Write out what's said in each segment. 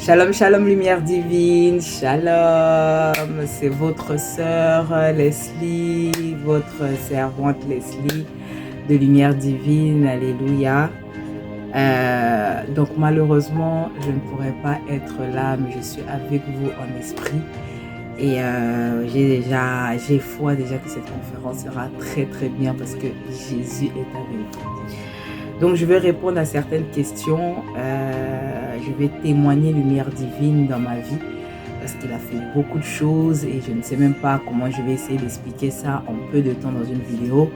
Shalom, shalom, lumière divine, shalom, c'est votre sœur Leslie, votre servante Leslie de lumière divine, alléluia. Donc malheureusement, je ne pourrais pas être là, mais je suis avec vous en esprit. Et j'ai foi déjà que cette conférence sera très très bien parce que Jésus est avec vous. Donc je vais répondre à certaines questions, je vais témoigner lumière divine dans ma vie parce qu'il a fait beaucoup de choses et je ne sais même pas comment je vais essayer d'expliquer ça en peu de temps dans une vidéo.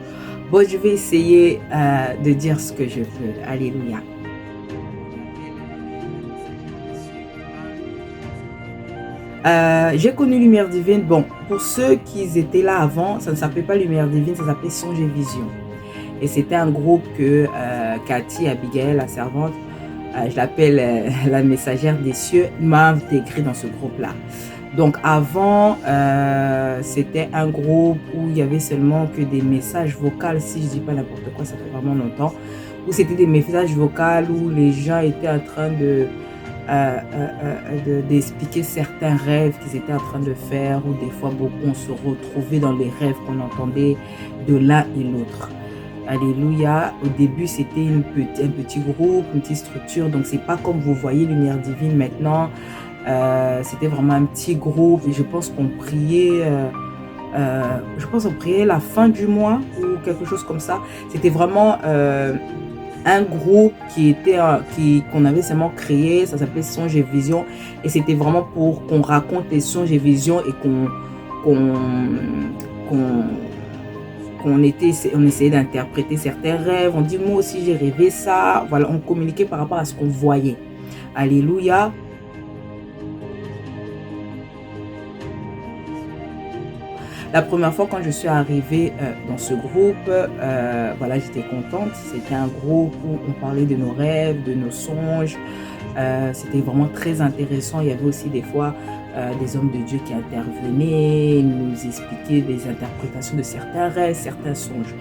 Bon, je vais essayer de dire ce que je peux. Alléluia. J'ai connu Lumière Divine. Bon, pour ceux qui étaient là avant, ça ne s'appelait pas Lumière Divine, ça s'appelait Songe et Vision. Et c'était un groupe que Cathy, Abigail, la servante, je l'appelle la messagère des cieux, m'a intégré dans ce groupe-là. Donc avant, c'était un groupe où il y avait seulement que des messages vocaux, si je ne dis pas n'importe quoi, ça fait vraiment longtemps, où c'était des messages vocaux où les gens étaient en train d'expliquer certains rêves qu'ils étaient en train de faire, ou des fois beaucoup on se retrouvait dans les rêves qu'on entendait de l'un et l'autre. Alléluia. Au début, c'était un petit groupe, une petite structure. Donc, c'est pas comme vous voyez Lumière Divine maintenant. C'était vraiment un petit groupe. Et je pense qu'on priait, la fin du mois ou quelque chose comme ça. C'était vraiment un groupe qu'on avait seulement créé. Ça s'appelait Songe et Vision. Et c'était vraiment pour qu'on raconte les songes et visions et on essayait d'interpréter certains rêves. On dit, moi aussi j'ai rêvé ça. Voilà, on communiquait par rapport à ce qu'on voyait. Alléluia. La première fois quand je suis arrivée dans ce groupe, voilà, j'étais contente. C'était un groupe où on parlait de nos rêves, de nos songes. C'était vraiment très intéressant. Il y avait aussi des fois des hommes de Dieu qui intervenaient, nous expliquaient des interprétations de certains rêves, certains songes.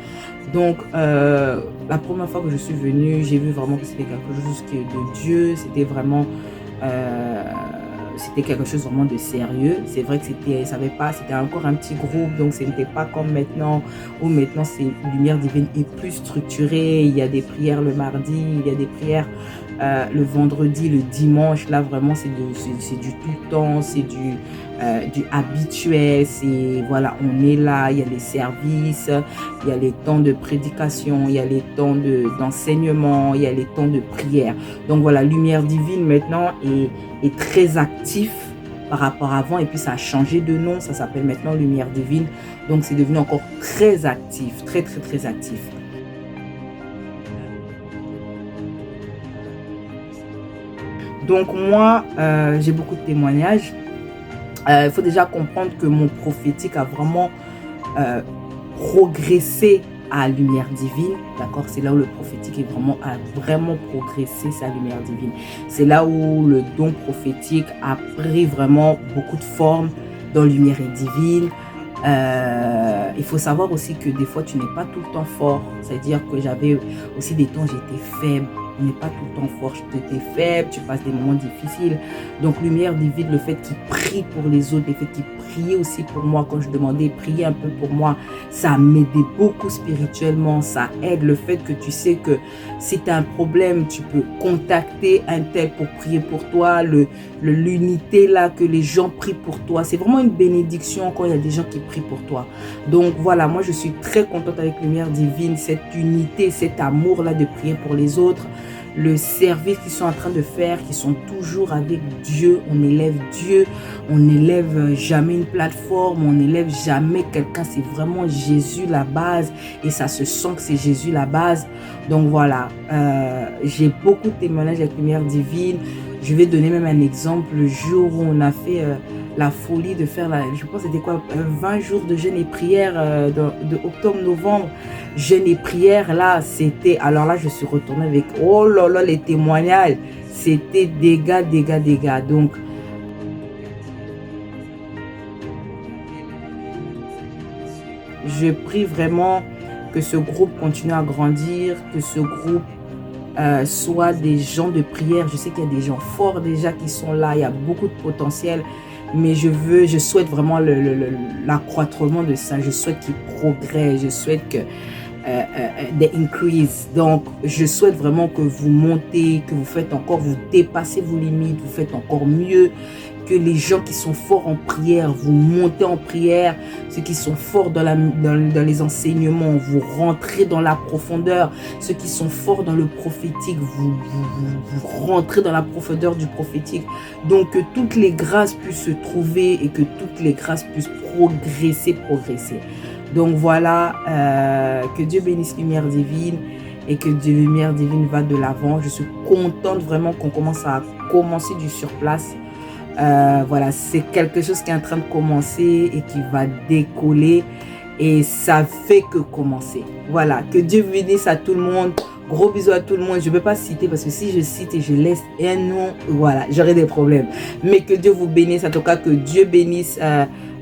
Donc, la première fois que je suis venue, j'ai vu vraiment que c'était quelque chose qui est de Dieu. C'était vraiment... c'était quelque chose vraiment de sérieux. C'est vrai que c'était encore un petit groupe, donc ce n'était pas comme maintenant, où maintenant c'est Lumière Divine est plus structurée. Il y a des prières le mardi, il y a des prières le vendredi, le dimanche. Là vraiment c'est du tout le temps, c'est du habituel. C'est voilà, on est là, il y a les services, il y a les temps de prédication, il y a les temps d'enseignement, il y a les temps de prière. Donc voilà, Lumière Divine maintenant est très actif par rapport à avant, et puis ça a changé de nom, ça s'appelle maintenant Lumière Divine. Donc c'est devenu encore très actif, très très très actif. Donc moi, j'ai beaucoup de témoignages. Il faut déjà comprendre que mon prophétique a vraiment progressé à Lumière Divine, d'accord? C'est là où le prophétique a vraiment progressé sa Lumière Divine. C'est là où le don prophétique a pris vraiment beaucoup de forme dans Lumière Divine. Il faut savoir aussi que des fois tu n'es pas tout le temps fort, c'est-à-dire que j'avais aussi des temps j'étais faible. On n'est pas tout le temps fort, tu étais faible, tu passes des moments difficiles. Donc Lumière Divine, le fait qu'il prie pour les autres, le fait qu'il priait aussi pour moi, quand je demandais prier un peu pour moi, ça m'aidait beaucoup spirituellement, ça aide. Le fait que tu sais que si tu as un problème, tu peux contacter un tel pour prier pour toi, l'unité là, que les gens prient pour toi, c'est vraiment une bénédiction quand il y a des gens qui prient pour toi. Donc voilà, moi je suis très contente avec Lumière Divine, cette unité, cet amour là de prier pour les autres. Le service qu'ils sont en train de faire, qui sont toujours avec Dieu. On élève Dieu, on n'élève jamais une plateforme, on n'élève jamais quelqu'un. C'est vraiment Jésus la base et ça se sent que c'est Jésus la base. Donc voilà, j'ai beaucoup de témoignages avec Lumière Divine. Je vais donner même un exemple. Le jour où on a fait la folie de faire, je pense que c'était quoi, 20 jours de jeûne et prière de octobre-novembre. Jeûne et prière, là, c'était... Alors là, je suis retournée avec... Oh là là, les témoignages. C'était dégâts. Donc, je prie vraiment que ce groupe continue à grandir, que ce groupe soit des gens de prière. Je sais qu'il y a des gens forts déjà qui sont là, il y a beaucoup de potentiel, mais je souhaite vraiment l'accroîtrement de ça. Je souhaite qu'ils progressent, je souhaite que des increase. Donc, je souhaite vraiment que vous montez, que vous faites encore, vous dépassez vos limites, vous faites encore mieux. Que les gens qui sont forts en prière, vous montez en prière. Ceux qui sont forts dans les enseignements, vous rentrez dans la profondeur. Ceux qui sont forts dans le prophétique, vous rentrez dans la profondeur du prophétique. Donc, que toutes les grâces puissent se trouver et que toutes les grâces puissent progresser. Donc voilà, que Dieu bénisse Lumière Divine et que Lumière Divine va de l'avant. Je suis contente vraiment qu'on commence du surplace. Voilà, c'est quelque chose qui est en train de commencer et qui va décoller et ça fait que commencer. Voilà, que Dieu bénisse à tout le monde. Gros bisous à tout le monde. Je ne peux pas citer parce que si je cite et je laisse un nom, voilà, j'aurai des problèmes. Mais que Dieu vous bénisse. En tout cas, que Dieu bénisse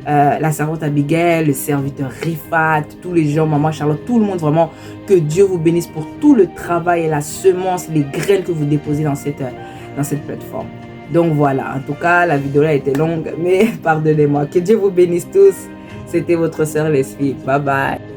la servante Abigail, le serviteur Rifat, tous les gens, maman Charlotte, tout le monde vraiment. Que Dieu vous bénisse pour tout le travail et la semence, les graines que vous déposez dans cette plateforme. Donc voilà, en tout cas, la vidéo là était longue, mais pardonnez-moi. Que Dieu vous bénisse tous. C'était votre sœur Leslie. Bye bye.